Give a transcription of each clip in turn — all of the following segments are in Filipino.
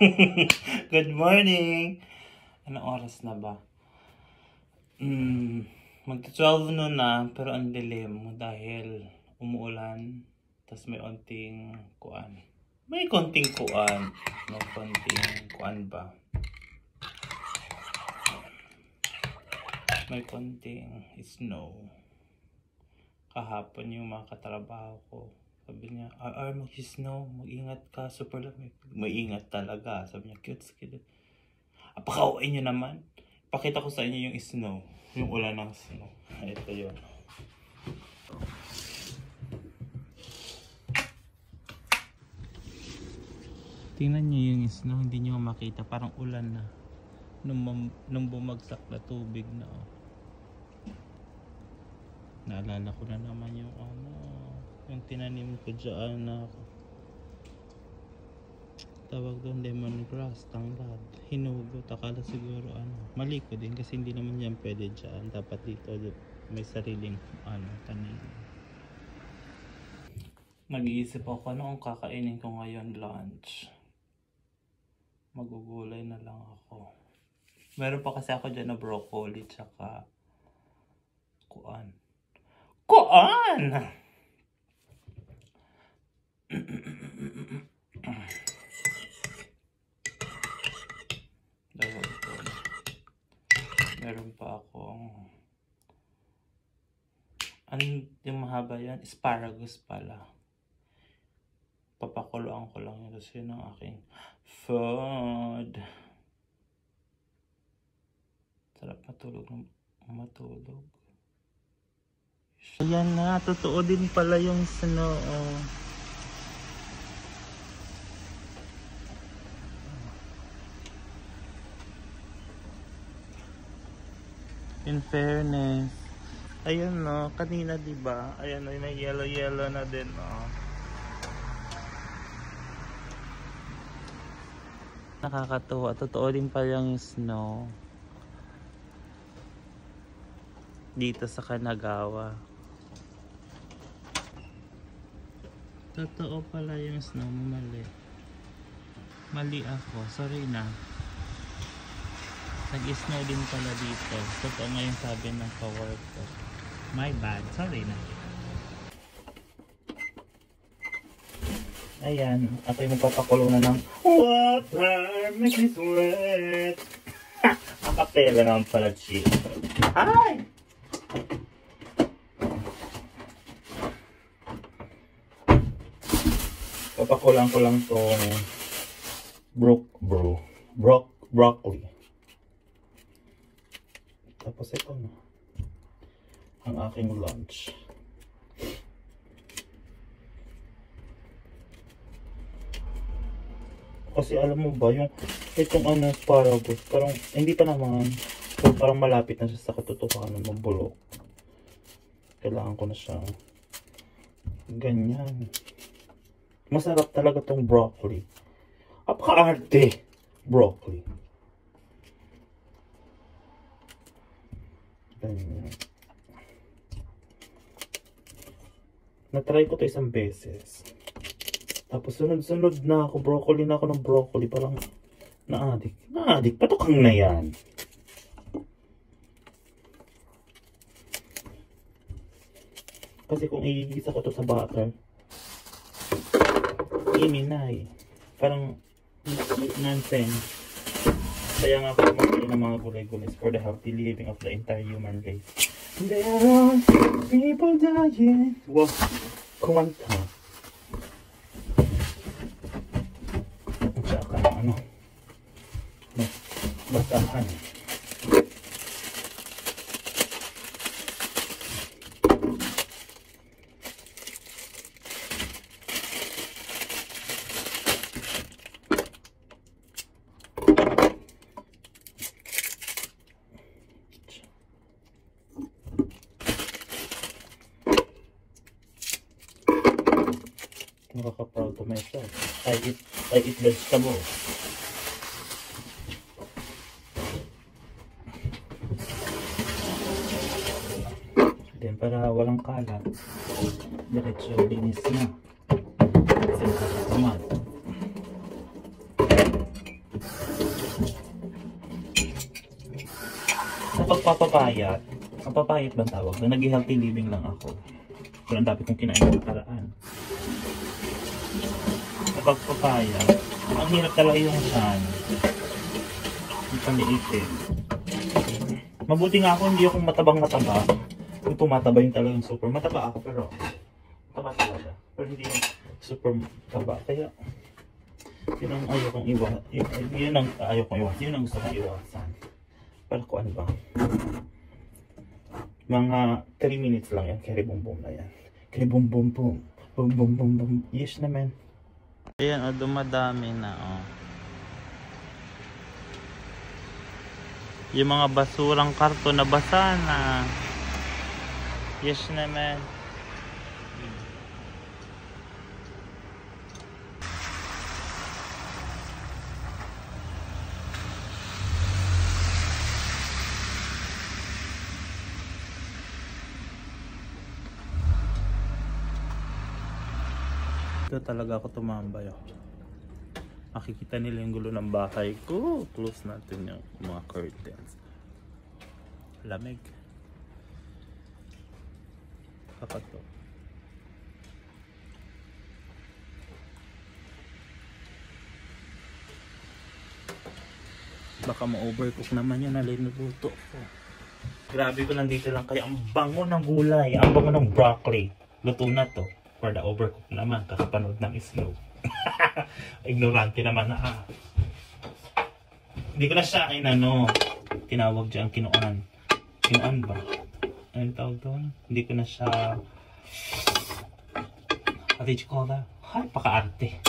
Good morning! Anong oras na ba? Magta-12 noon na, pero ang dilim dahil umuulan. Tapos may konting kuan. May konting kuan ba? May konting snow. Kahapon yung mga katrabaho ko. Sabi niya, mag-snow, mag-ingat ka, super lamig. Mag-ingat talaga. Sabi niya, cute. Apakauin niyo naman. Pakita ko sa inyo yung snow. Yung ulan ng snow. Ito yun. Tingnan niyo yung snow, hindi niyo makita. Parang ulan na. Nung bumagsak na tubig na. Naalala ko na naman yung yung tinanim ko dyan na tawag doon lemongrass, tanglad, hinugot. Akala siguro mali ko din kasi hindi naman yan pwede dyan. Dapat dito may sariling tanim. Nag-iisip ako ano ang kakainin ko ngayon lunch. Magugulay na lang ako. Meron pa kasi ako dyan na broccoli tsaka kuan. Meron pa akong yung mahaba yan, asparagus pala. Papakuloan ko lang yun kasi yun ang aking food. Sarap matulog. Ayan na, totoo din pala yung snow. In fairness, ayun no, kanina diba? Ayan no, may yellow na din no. Nakakatuwa, totoo din pala yung snow dito sa Kanagawa. Totoo pala yung snow, mali ako, sorry na. Nag-snow din pala dito. Totoo nga yung sabi ng ka-work ko. My bad, sorry na. Ayan, ako yung magpapakulo na ng water, make me sweat. Ang kapela naman pala, chill. Hi! Papakulang ko lang tong broccoli. Tapos ito na ang aking lunch. Kasi alam mo ba yung itong asparagus, parang hindi pa naman, so parang malapit na siya sa katotohanan ng bulok. Kailangan ko na siya ganyan. Masarap talaga tong broccoli. Apaka-arte broccoli. Ganyan. Na-try ko to isang beses. Tapos sunod-sunod na ako. Broccoli na ako ng broccoli. Parang na-addict. Patukang na yan. Kasi kung igigisa ko to sa butter, iminay. Parang nonsense. Kaya nga ako kumakain ng mga gulay-gulay for the healthy living of the entire human race. There are people dying. Wow. Kumanta. Tsaka basahan. Nakaka-proud to myself. I eat vegetables. Then para walang kalat, diretso linis na. Kasi nakakatamad. nagpapapayat. Ang papayat bang tawag? Na nag-healthy living lang ako. Pero ang dami kong kinain ng paraan. Kapag papayat, ang hirap talaga yung tiyan. Yung paliitin. Mabuti nga ako, hindi ako matabang-mataba. Yung tumataba yung talagang super. Mataba ako pero mataba talaga. Pero hindi yung super mataba. Kaya yun ang ayaw kong iwasan. Yun ang ayaw kong iwasan. Yun ang gusto kong iwasan. Para ko ano ba? Mga 3 minutes lang yan. Kaya bum-bum na yan. Kaya bum-bum-bum. Bum-bum-bum-bum. Yes naman. Ayan, dumadami na, yung mga basurang karton na basa na. Yes naman. Ito talaga ako tumambay. Makikita nila yung gulo ng bahay ko. Close natin yung mga curtains. Lamig. Kapat to. Baka ma-overcook naman yun na linuluto ko. Grabe ko, nandito lang kaya ang bango ng gulay. Ang bango ng broccoli. Luto na to. For the overcook naman. Kakapanood ng Snow. Ignorante naman na Hindi ko na siya tinawag dyan kinuan. Kinuan ba? Anong tawag doon? Hindi ko na siya what did you call that? Ay, paka-arte.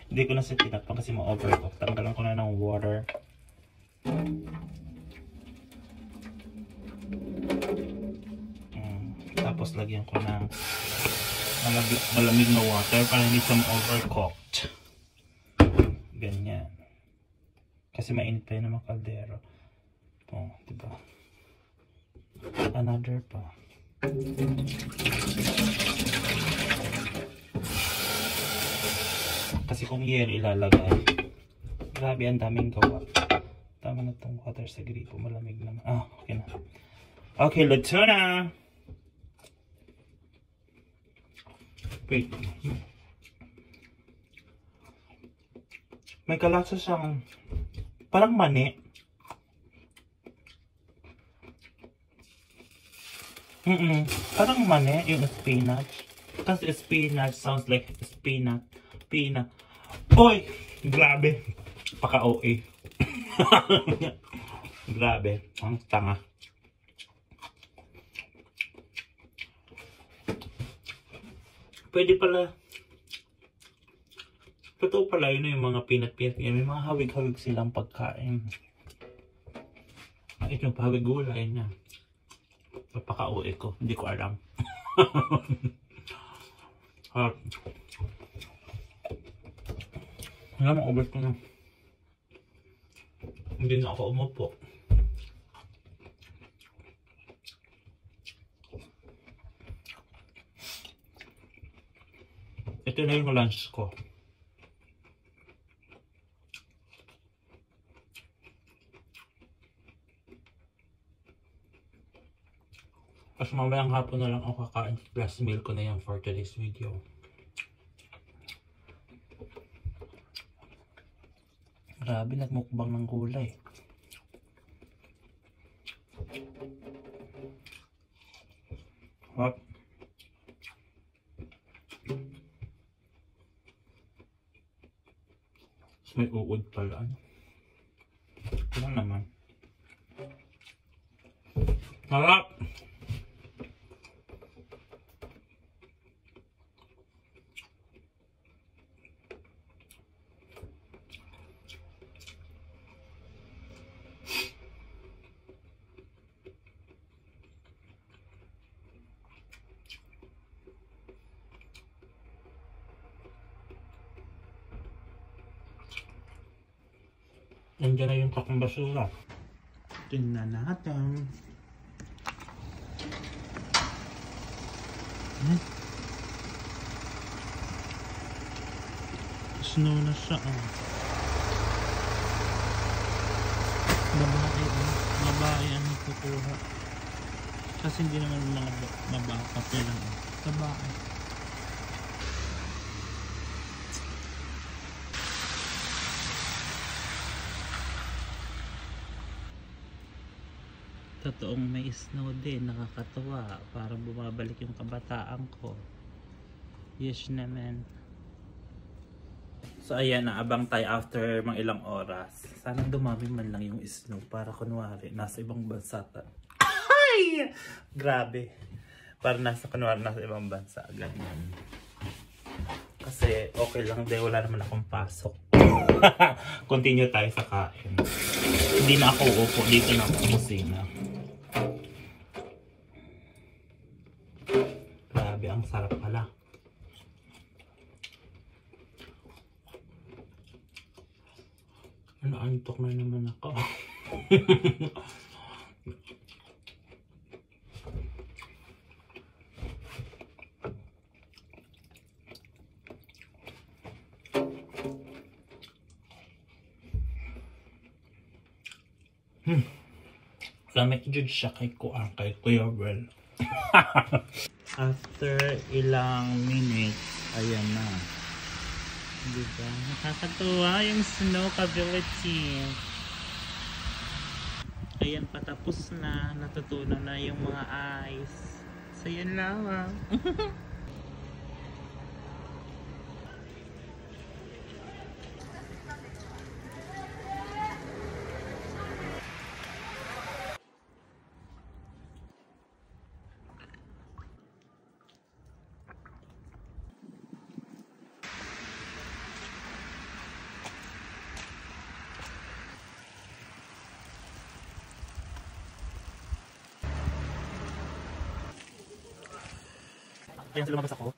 Hindi ko na siya tinapang kasi ma-overcook. Tanggalan ko na ng water. Tapos lagyan ko ng malamig na water para hindi siya overcooked. Ganyan. Kasi mainit pa yun naman kaldero. Diba? Another pa. Kasi kung here ilalagay, grabe ang daming gawa. Tama na itong water sa gripo. Malamig naman. Okay na. Okay, luto na! Wait. May kalasa siyang parang mani. Parang mani yung spinach. Kasi spinach sounds like spinach. Oy! Grabe. Paka-OA. Grabe. Ang tanga. Pwede pala. Totoo pala yun yung mga peanut. May mga hawig-hawig silang pagkain. Ito yung pahawig gulay na. Papaka-uwi ko. Hindi ko alam. Alam mo, ubers ko na. Hindi na ako umupo. Ito na yung lunch ko. Tapos mamayang hapon na lang ako kakain. Last meal ko na yan for today's video. Grabe, nagmukbang ng gulay. Hop. May uod pala. Ito naman. Harap! Nandiyan na yung takong basura. Tingnan natin. Snow na siya. Babae. babae ang kukuha. Kasi hindi naman mga mabaka pa lang. Babae. Totoong may snow din, nakakatuwa. Parang bumabalik yung kabataan ko. Yes naman. So ayan, naabang tayo after mga ilang oras. Sana dumami man lang yung snow para kunwari nasa ibang bansa ta. Ay! Grabe. Para nasa kunwari nasa ibang bansa. Ganyan. Kasi okay lang dahil wala naman akong pasok. Continue tayo sa kain. Hindi na ako uupo dito na ako kusina. Grabe, ang sarap pala. Ano, antok na naman ako. Lamig jud siya kay Kuya Well. After ilang minutes, ayan na. Diba? Nakakatuwa yung snow ability. Ayan, patapos na. Natutunan na yung mga ice. So, yan lang. Ayan, lumabas ako.